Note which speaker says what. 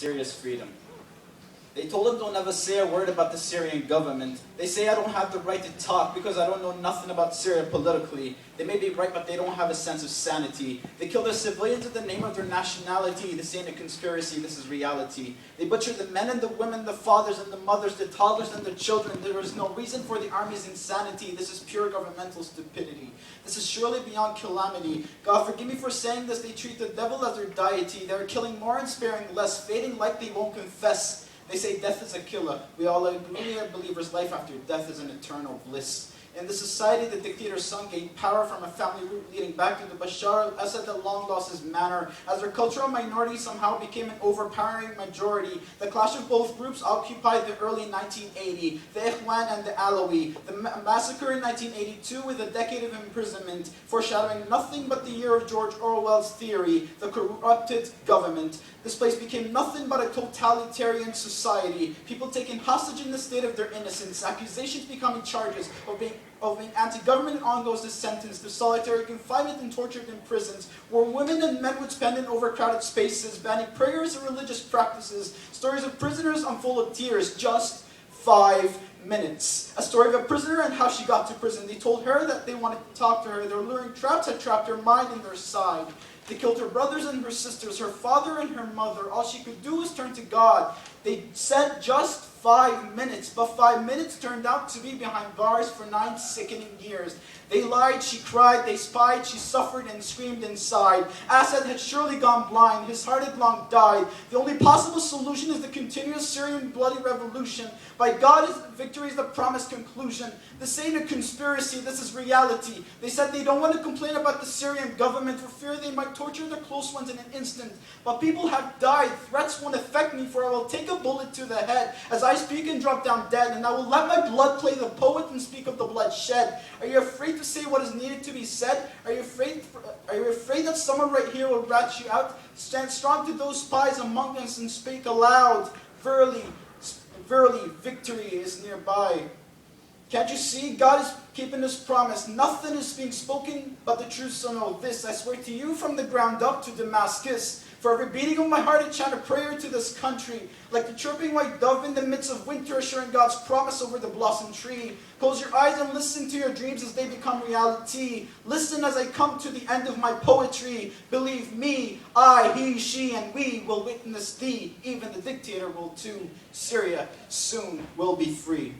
Speaker 1: Syria's freedom. They told him don't ever say a word about the Syrian government. They say I don't have the right to talk because I don't know nothing about Syria politically. They may be right, but they don't have a sense of sanity. They kill their civilians in the name of their nationality. This ain't a conspiracy, this is reality. They butcher the men and the women, the fathers and the mothers, the toddlers and the children. There is no reason for the army's insanity. This is pure governmental stupidity. This is surely beyond calamity. God forgive me for saying this. They treat the devil as their deity. They are killing more and sparing less, fading like they won't confess. They say death is a killer. We all agree that believers' life after death is an eternal bliss. In the society, the dictator's son gained power from a family root leading back to the Bashar al-Assad that long lost his manner. As their cultural minority somehow became an overpowering majority, the clash of both groups occupied the early 1980, the Ikhwan and the Alawi. The massacre in 1982 with a decade of imprisonment, foreshadowing nothing but the year of George Orwell's theory, the corrupted government. This place became nothing but a totalitarian society. People taken hostage in the state of their innocence, accusations becoming charges of being anti-government, and on goes the sentence to solitary confinement and tortured in prisons, where women and men would spend in overcrowded spaces, banning prayers and religious practices. Stories of prisoners unfull of tears, just 5 minutes. A story of a prisoner and how she got to prison. They told her that they wanted to talk to her. Their luring traps had trapped her mind in their side. They killed her brothers and her sisters, her father and her mother. All she could do was turn to God. They said just 5 minutes, but 5 minutes turned out to be behind bars for 9 sickening years. They lied, she cried, they spied, she suffered and screamed inside. Assad had surely gone blind, his heart had long died. The only possible solution is the continuous Syrian bloody revolution. By God, victory is the promised conclusion. This ain't a conspiracy, this is reality. They said they don't want to complain about the Syrian government for fear they might torture their close ones in an instant. But people have died, threats won't affect me, for I will take a bullet to the head as I speak and drop down dead, and I will let my blood play the poet and speak of the blood shed. Are you afraid to say what is needed to be said? Are you afraid that someone right here will rat you out? Stand strong to those spies among us and speak aloud. Verily, verily, victory is nearby. Can't you see? God is keeping His promise. Nothing is being spoken but the truth, so know this. I swear to you from the ground up to Damascus. For every beating of my heart, I chant a prayer to this country. Like the chirping white dove in the midst of winter, assuring God's promise over the blossom tree. Close your eyes and listen to your dreams as they become reality. Listen as I come to the end of my poetry. Believe me, I, he, she, and we will witness thee. Even the dictator will too. Syria soon will be free.